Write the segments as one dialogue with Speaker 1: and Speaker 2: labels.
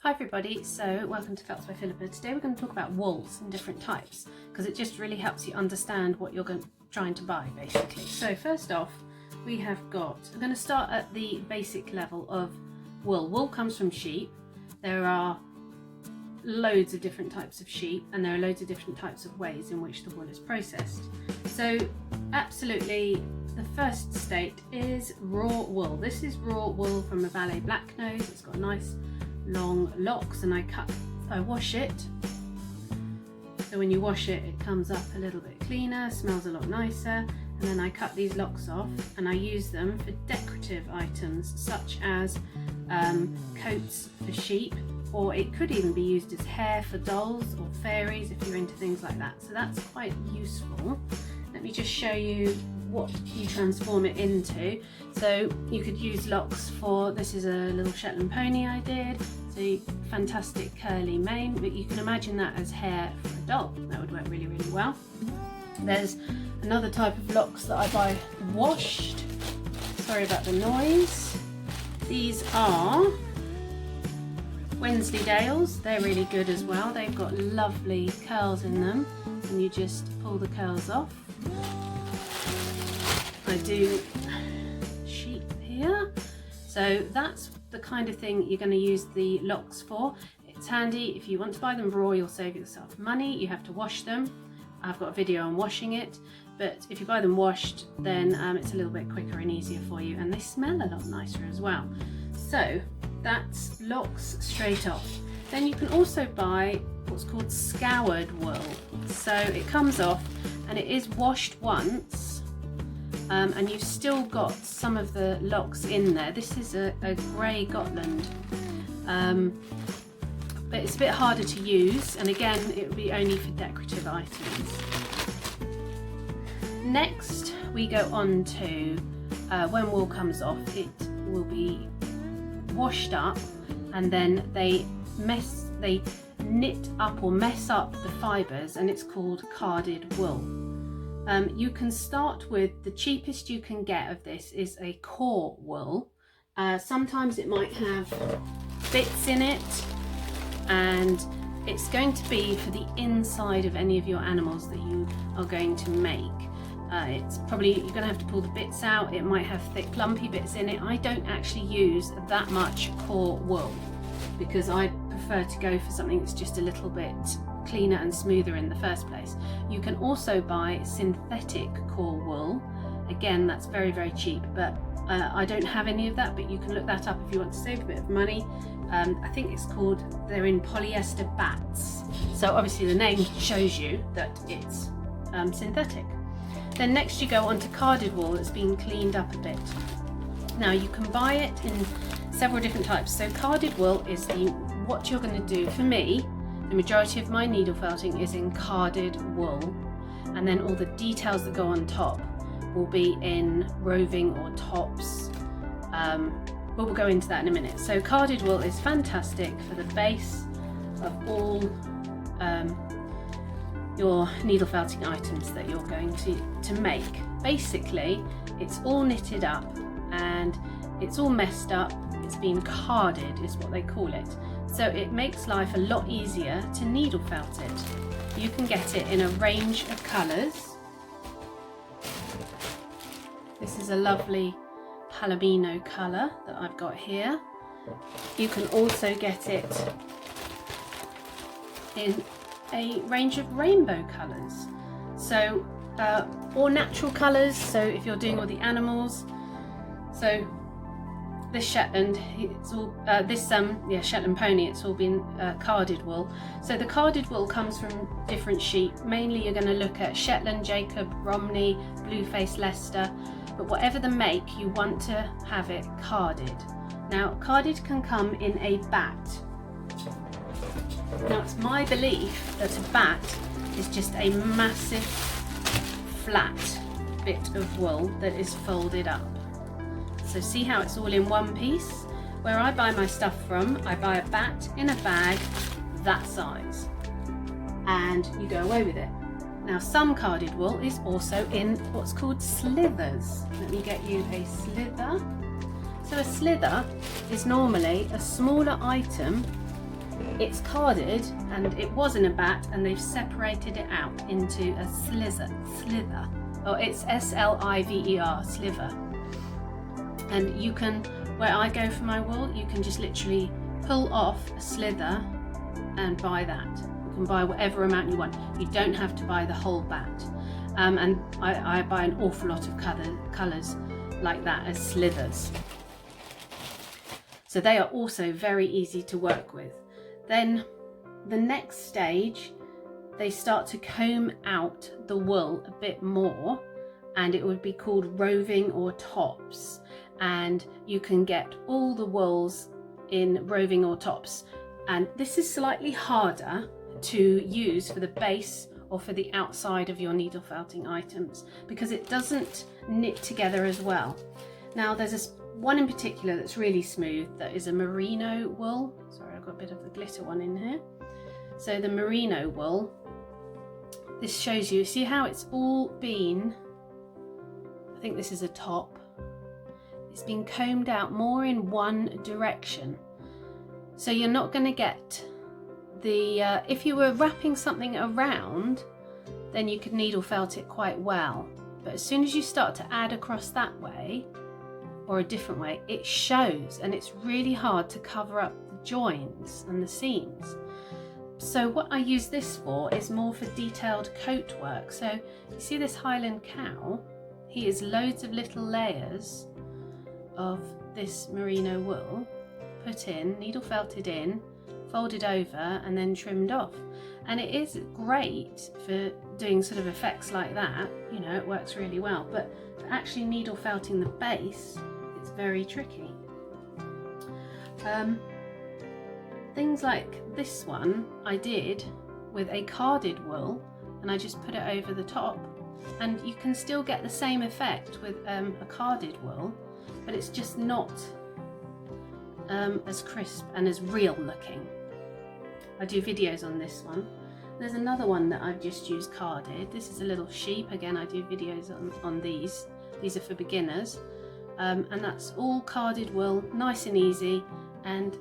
Speaker 1: Hi everybody, so welcome to Felts by Philippa. Today we're going to talk about wools and different types because it just really helps you understand what you're trying to buy basically. So first off we have got, I'm going to start at the basic level of wool. Wool comes from sheep. There are loads of different types of sheep and there are loads of different types of ways in which the wool is processed. So absolutely the first state is raw wool. This is raw wool from a Valais black nose. It's got nice long locks and I wash it, so when you wash it it comes up a little bit cleaner, smells a lot nicer, and then I cut these locks off and I use them for decorative items such as coats for sheep, or it could even be used as hair for dolls or fairies if you're into things like that, so that's quite useful. Let me just show you what you transform it into. So you could use locks for, this is a little Shetland pony I did, so fantastic curly mane, but you can imagine that as hair for a doll. That would work really, really well. There's another type of locks that I buy washed. Sorry about the noise. These are Wensleydales. They're really good as well. They've got lovely curls in them and you just pull the curls off. I do sheep here, so that's the kind of thing you're going to use the locks for. It's handy if you want to buy them raw, you'll save yourself money. You have to wash them. I've got a video on washing it, but if you buy them washed then it's a little bit quicker and easier for you, and they smell a lot nicer as well. So that's locks straight off. Then you can also buy what's called scoured wool. So it comes off and it is washed once, and you've still got some of the locks in there. This is a grey Gotland, but it's a bit harder to use, and again it would be only for decorative items. Next we go on to when wool comes off, it will be washed up and then they knit up or mess up the fibres, and it's called carded wool. You can start with, the cheapest you can get of this is a core wool. Sometimes it might have bits in it, and it's going to be for the inside of any of your animals that you are going to make. It's probably, you're going to have to pull the bits out. It might have thick lumpy bits in it. I don't actually use that much core wool because I prefer to go for something that's just a little bit cleaner and smoother in the first place. You can also buy synthetic core wool. Again, that's very, very cheap, but I don't have any of that, but you can look that up if you want to save a bit of money. I think it's called, they're in polyester bats. So obviously the name shows you that it's synthetic. Then next you go on to carded wool that's been cleaned up a bit. Now you can buy it in several different types. So carded wool is what you're going to do. For me, the majority of my needle felting is in carded wool, and then all the details that go on top will be in roving or tops, but we'll go into that in a minute. So carded wool is fantastic for the base of all your needle felting items that you're going to make. Basically it's all knitted up and it's all messed up. It's been carded is what they call it. So it makes life a lot easier to needle felt it. You can get it in a range of colours. This is a lovely palomino colour that I've got here. You can also get it in a range of rainbow colours. So, or natural colours, so if you're doing all the animals. So this Shetland, it's all Shetland pony, it's all been carded wool. So the carded wool comes from different sheep. Mainly you're going to look at Shetland, Jacob, Romney, Blueface, Leicester, but whatever the make, you want to have it carded. Now carded can come in a bat. Now it's my belief that a bat is just a massive flat bit of wool that is folded up. So see how it's all in one piece? Where I buy my stuff from, I buy a bat in a bag that size and you go away with it. Now some carded wool is also in what's called slivers. Let me get you a slither. So a slither is normally a smaller item it's carded, and it was in a bat, and they've separated it out into a slither. Oh, it's S-L-I-V-E-R, sliver. And you can, where I go for my wool, you can just literally pull off a slither and buy that. You can buy whatever amount you want. You don't have to buy the whole bat. And I buy an awful lot of colours like that as slivers. So they are also very easy to work with. Then the next stage, they start to comb out the wool a bit more, and it would be called roving or tops. And you can get all the wools in roving or tops. And this is slightly harder to use for the base or for the outside of your needle felting items, because it doesn't knit together as well. Now there's one in particular that's really smooth, that is a merino wool. Sorry, I've got a bit of the glitter one in here. So the merino wool, this shows you, see how it's all been, I think this is a top, it's been combed out more in one direction. So you're not going to get the, if you were wrapping something around, then you could needle felt it quite well. But as soon as you start to add across that way, or a different way, it shows, and it's really hard to cover up the joins and the seams. So what I use this for is more for detailed coat work. So you see this Highland cow, here's loads of little layers of this merino wool put in, needle felted in, folded over, and then trimmed off. And it is great for doing sort of effects like that, you know, it works really well. But for actually needle felting the base, it's very tricky. Things like this one I did with a carded wool, and I just put it over the top, and you can still get the same effect with a carded wool, but it's just not as crisp and as real looking. I do videos on this one. There's another one that I've just used carded. This is a little sheep. Again, I do videos on these. These are for beginners. And that's all carded wool, nice and easy, and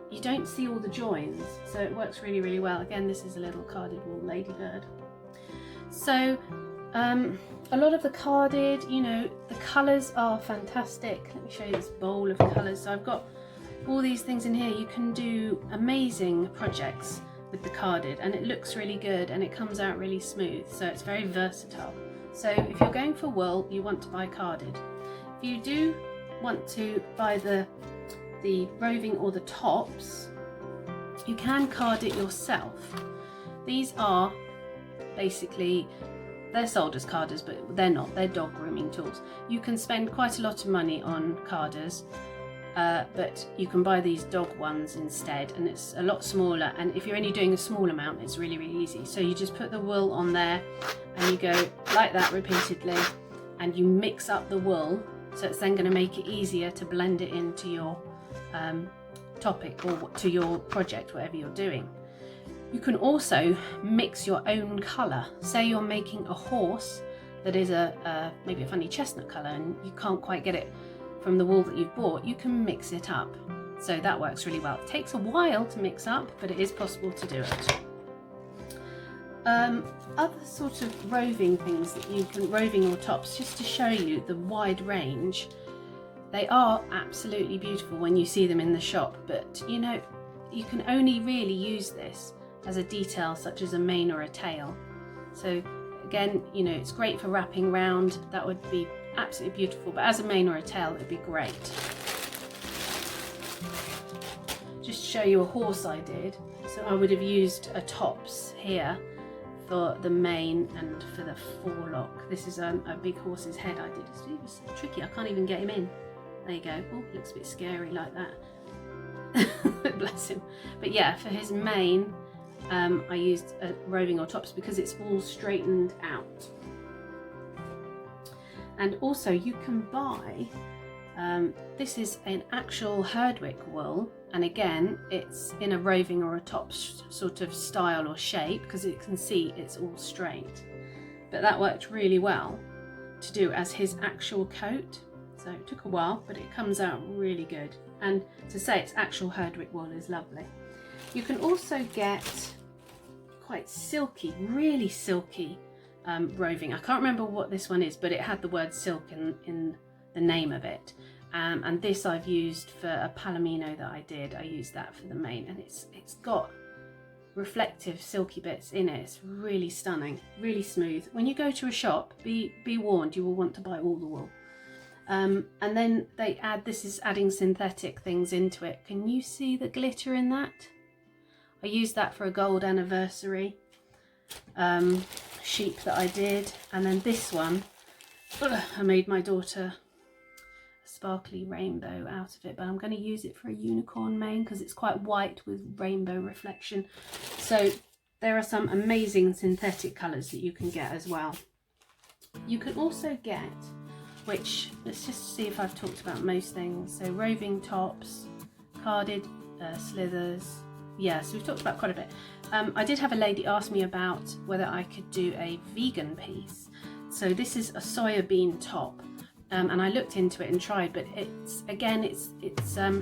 Speaker 1: you don't see all the joins, so it works really, really well. Again, this is a little carded wool ladybird. So a lot of the carded, you know, the colours are fantastic. Let me show you this bowl of colours. So I've got all these things in here. You can do amazing projects with the carded, and it looks really good and it comes out really smooth, so it's very versatile. So if you're going for wool, you want to buy carded. If you do want to buy the roving or the tops, you can card it yourself. These are basically, they're sold as carders, but they're not, they're dog grooming tools. You can spend quite a lot of money on carders, but you can buy these dog ones instead, and it's a lot smaller, and if you're only doing a small amount, it's really, really easy. So you just put the wool on there and you go like that repeatedly, and you mix up the wool, so it's then going to make it easier to blend it into your topic or to your project, whatever you're doing. You can also mix your own colour. Say you're making a horse that is maybe a funny chestnut colour, and you can't quite get it from the wool that you've bought, you can mix it up. So that works really well. It takes a while to mix up, but it is possible to do it. Other sort of roving things that you can, roving or tops, just to show you the wide range. They are absolutely beautiful when you see them in the shop, but you know, you can only really use this as a detail such as a mane or a tail. So again, you know, it's great for wrapping round, that would be absolutely beautiful, but as a mane or a tail, it'd be great. Just to show you a horse I did, so I would have used a tops here for the mane and for the forelock. This is a big horse's head I did. It was tricky, I can't even get him in. There you go. Oh, looks a bit scary like that. Bless him. But yeah, for his mane, I used a roving or tops because it's all straightened out. And also you can buy, this is an actual Herdwick wool, and again it's in a roving or a tops sort of style or shape, because you can see it's all straight. But that worked really well to do as his actual coat. So it took a while, but it comes out really good. And to say it's actual Herdwick wool is lovely. You can also get quite silky, really silky roving. I can't remember what this one is, but it had the word silk in the name of it. And this I've used for a palomino that I did. I used that for the mane, and it's got reflective silky bits in it. It's really stunning, really smooth. When you go to a shop, be warned, you will want to buy all the wool. And then they add, this is adding synthetic things into it. Can you see the glitter in that? I used that for a gold anniversary sheep that I did. And then this one, I made my daughter a sparkly rainbow out of it, but I'm going to use it for a unicorn mane because it's quite white with rainbow reflection. So there are some amazing synthetic colours that you can get as well. You can also get, which, let's just see if I've talked about most things. So roving tops, carded slithers. Yeah, so we've talked about quite a bit. I did have a lady ask me about whether I could do a vegan piece. So this is a soya bean top, and I looked into it and tried, but it's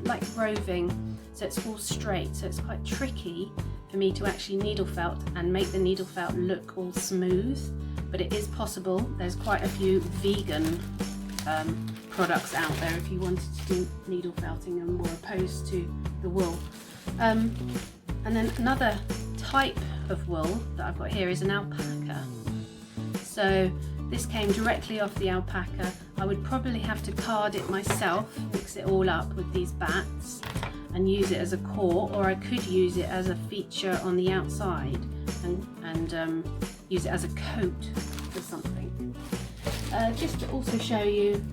Speaker 1: like roving, so it's all straight, so it's quite tricky for me to actually needle felt and make the needle felt look all smooth. But it is possible. There's quite a few vegan products out there if you wanted to do needle felting and were opposed to the wool. And then another type of wool that I've got here is an alpaca. So this came directly off the alpaca. I would probably have to card it myself, mix it all up with these bats and use it as a core, or I could use it as a feature on the outside and use it as a coat for something. Just to also show you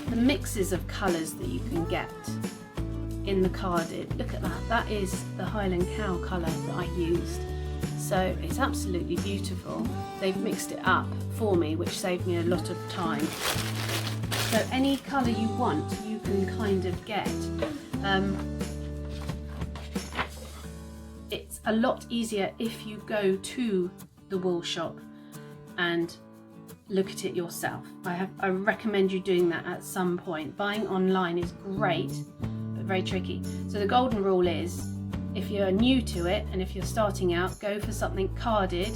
Speaker 1: the mixes of colours that you can get in the carded. Look at that, that is the Highland cow colour that I used. So it's absolutely beautiful. They've mixed it up for me, which saved me a lot of time. So any colour you want, you can kind of get. It's a lot easier if you go to the wool shop and look at it yourself. I recommend you doing that at some point. Buying online is great, but very tricky. So the golden rule is, if you're new to it and if you're starting out, go for something carded.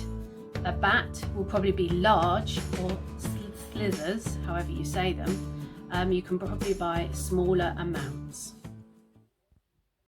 Speaker 1: A bat will probably be large, or slithers, however you say them. You can probably buy smaller amounts.